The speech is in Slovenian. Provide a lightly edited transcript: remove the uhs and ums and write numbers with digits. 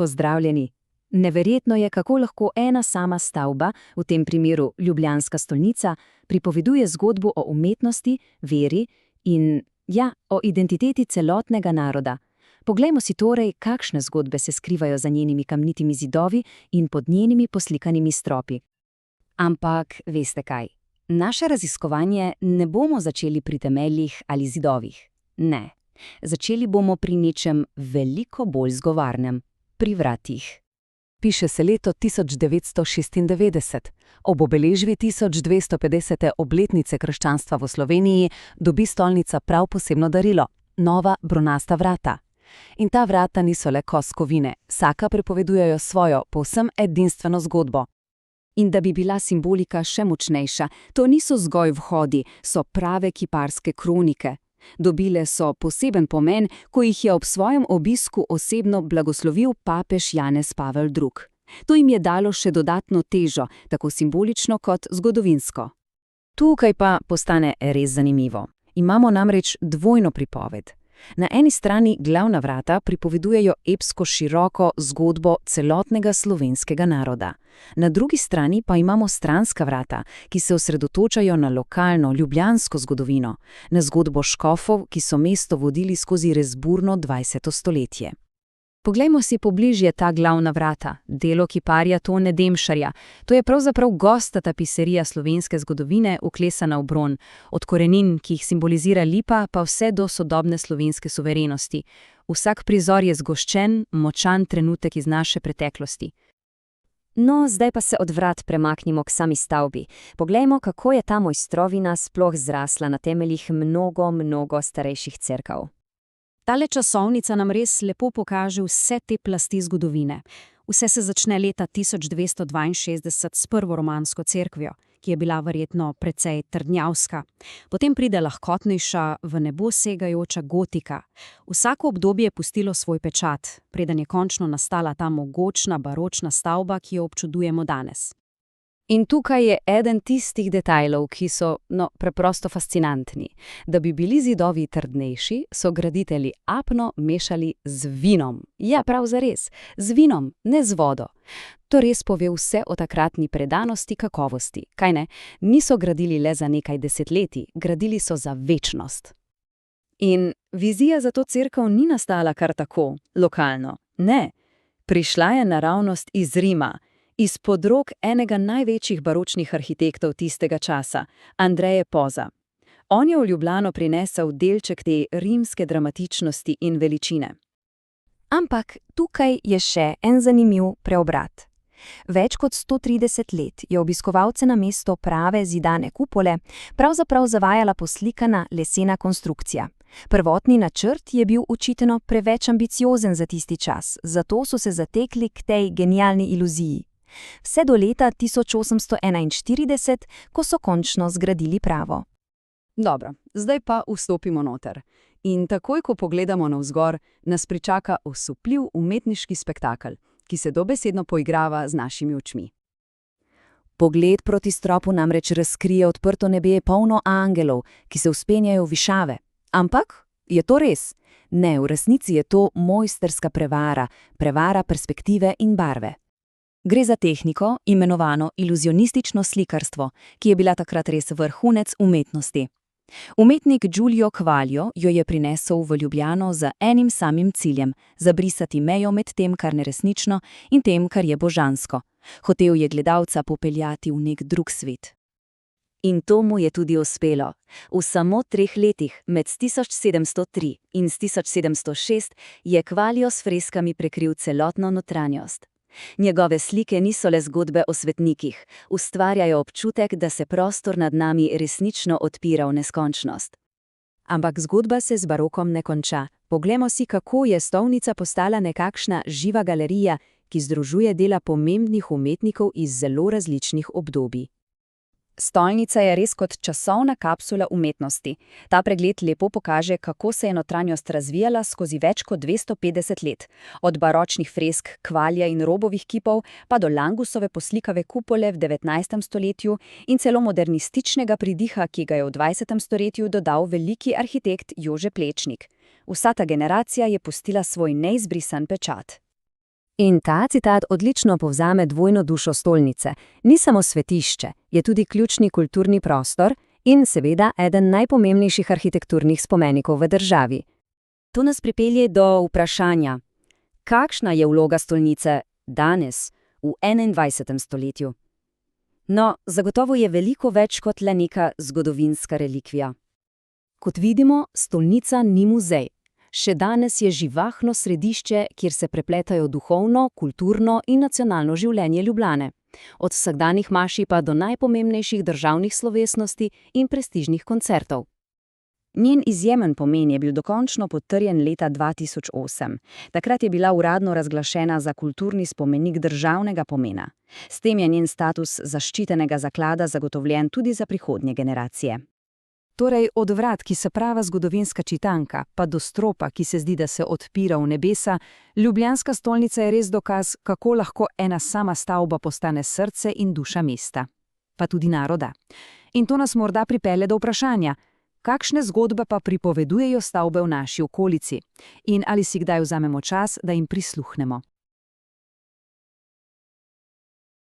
Pozdravljeni! Neverjetno je, kako lahko ena sama stavba, v tem primeru ljubljanska stolnica, pripoveduje zgodbo o umetnosti, veri in, ja, o identiteti celotnega naroda. Poglejmo si torej, kakšne zgodbe se skrivajo za njenimi kamnitimi zidovi in pod njenimi poslikanimi stropi. Ampak, veste kaj? Naše raziskovanje ne bomo začeli pri temeljih ali zidovih. Ne. Začeli bomo pri nečem veliko bolj zgovarnem. Pri vratih. Piše se leto 1996. Ob obeležbi 1250. obletnice krščanstva v Sloveniji dobi stolnica prav posebno darilo – nova bronasta vrata. In ta vrata niso le kos kovine, vsaka pripovedujejo svojo, povsem edinstveno zgodbo. In da bi bila simbolika še močnejša, to niso zgolj vhodi, so prave kiparske kronike. Dobile so poseben pomen, ko jih je ob svojem obisku osebno blagoslovil papež Janez Pavel II. To jim je dalo še dodatno težo, tako simbolično kot zgodovinsko. Tukaj pa postane res zanimivo. Imamo namreč dvojno pripoved. Na eni strani glavna vrata pripovedujejo epsko široko zgodbo celotnega slovenskega naroda. Na drugi strani pa imamo stranska vrata, ki se osredotočajo na lokalno, ljubljansko zgodovino, na zgodbo škofov, ki so mesto vodili skozi res burno 20. stoletje. Poglejmo si pobližje ta glavna vrata, delo kiparja Tone Demšarja. To je pravzaprav gosta tapiserija slovenske zgodovine, vklesana v bron, od korenin, ki jih simbolizira lipa, pa vse do sodobne slovenske suverenosti. Vsak prizor je zgoščen, močan trenutek iz naše preteklosti. No, zdaj pa se od vrat premaknimo k sami stavbi. Poglejmo, kako je ta mojstrovina sploh zrasla na temeljih mnogo starejših cerkev. Tale časovnica nam res lepo pokaže vse te plasti zgodovine. Vse se začne leta 1262 s prvo romansko cerkvijo, ki je bila verjetno precej trdnjavska. Potem pride lahkotnejša, v nebo segajoča gotika. Vsako obdobje je pustilo svoj pečat, preden je končno nastala ta mogočna baročna stavba, ki jo občudujemo danes. In tukaj je eden tistih detajlov, ki so, preprosto fascinantni. Da bi bili zidovi trdnejši, so graditelji apno mešali z vinom. Ja, prav zares, z vinom, ne z vodo. To res pove vse o takratni predanosti kakovosti. Kaj ne? Niso gradili le za nekaj desetletij, gradili so za večnost. In vizija za to cerkev ni nastala kar tako, lokalno. Ne, prišla je naravnost iz Rima, izpod rok enega največjih baročnih arhitektov tistega časa, Andreje Poza. On je v Ljubljano prinesel delček te rimske dramatičnosti in veličine. Ampak tukaj je še en zanimiv preobrat. Več kot 130 let je obiskovalce na mesto prave zidane kupole pravzaprav zavajala poslikana lesena konstrukcija. Prvotni načrt je bil očitno preveč ambiciozen za tisti čas, zato so se zatekli k tej genialni iluziji. Vse do leta 1841, ko so končno zgradili pravo. Dobro, zdaj pa vstopimo noter. In takoj, ko pogledamo navzgor, nas pričaka osupljiv umetniški spektakel, ki se dobesedno poigrava z našimi očmi. Pogled proti stropu namreč razkrije odprto nebe polno angelov, ki se vzpenjajo v višave. Ampak, je to res? Ne, v resnici je to mojsterska prevara, prevara perspektive in barve. Gre za tehniko, imenovano iluzionistično slikarstvo, ki je bila takrat res vrhunec umetnosti. Umetnik Giulio Quaglio jo je prinesel v Ljubljano z enim samim ciljem – zabrisati mejo med tem, kar neresnično, in tem, kar je božansko. Hotel je gledalca popeljati v nek drug svet. In to mu je tudi uspelo. V samo 3 letih, med 1703 in 1706, je Quaglio s freskami prekril celotno notranjost. Njegove slike niso le zgodbe o svetnikih, ustvarjajo občutek, da se prostor nad nami resnično odpira v neskončnost. Ampak zgodba se z barokom ne konča. Poglejmo si, kako je stolnica postala nekakšna živa galerija, ki združuje dela pomembnih umetnikov iz zelo različnih obdobij. Stolnica je res kot časovna kapsula umetnosti. Ta pregled lepo pokaže, kako se je notranjost razvijala skozi več kot 250 let. Od baročnih fresk, Quaglia in robovih kipov, pa do Langusove poslikave kupole v 19. stoletju in celo modernističnega pridiha, ki ga je v 20. stoletju dodal veliki arhitekt Jože Plečnik. Vsa ta generacija je pustila svoj neizbrisan pečat. In ta citat odlično povzame dvojno dušo stolnice. Ni samo svetišče, je tudi ključni kulturni prostor in seveda eden najpomembnejših arhitekturnih spomenikov v državi. To nas pripelje do vprašanja, kakšna je vloga stolnice danes, v 21. stoletju? No, zagotovo je veliko več kot le neka zgodovinska relikvija. Kot vidimo, stolnica ni muzej. Še danes je živahno središče, kjer se prepletajo duhovno, kulturno in nacionalno življenje Ljubljane. Od vsakdanjih maši pa do najpomembnejših državnih slovesnosti in prestižnih koncertov. Njen izjemen pomen je bil dokončno potrjen leta 2008. Takrat je bila uradno razglašena za kulturni spomenik državnega pomena. S tem je njen status zaščitenega zaklada zagotovljen tudi za prihodnje generacije. Torej, od vrat, ki so prava zgodovinska čitanka, pa do stropa, ki se zdi, da se odpira v nebesa, ljubljanska stolnica je res dokaz, kako lahko ena sama stavba postane srce in duša mesta. Pa tudi naroda. In to nas morda pripelje do vprašanja, kakšne zgodbe pa pripovedujejo stavbe v naši okolici? In ali si kdaj vzamemo čas, da jim prisluhnemo?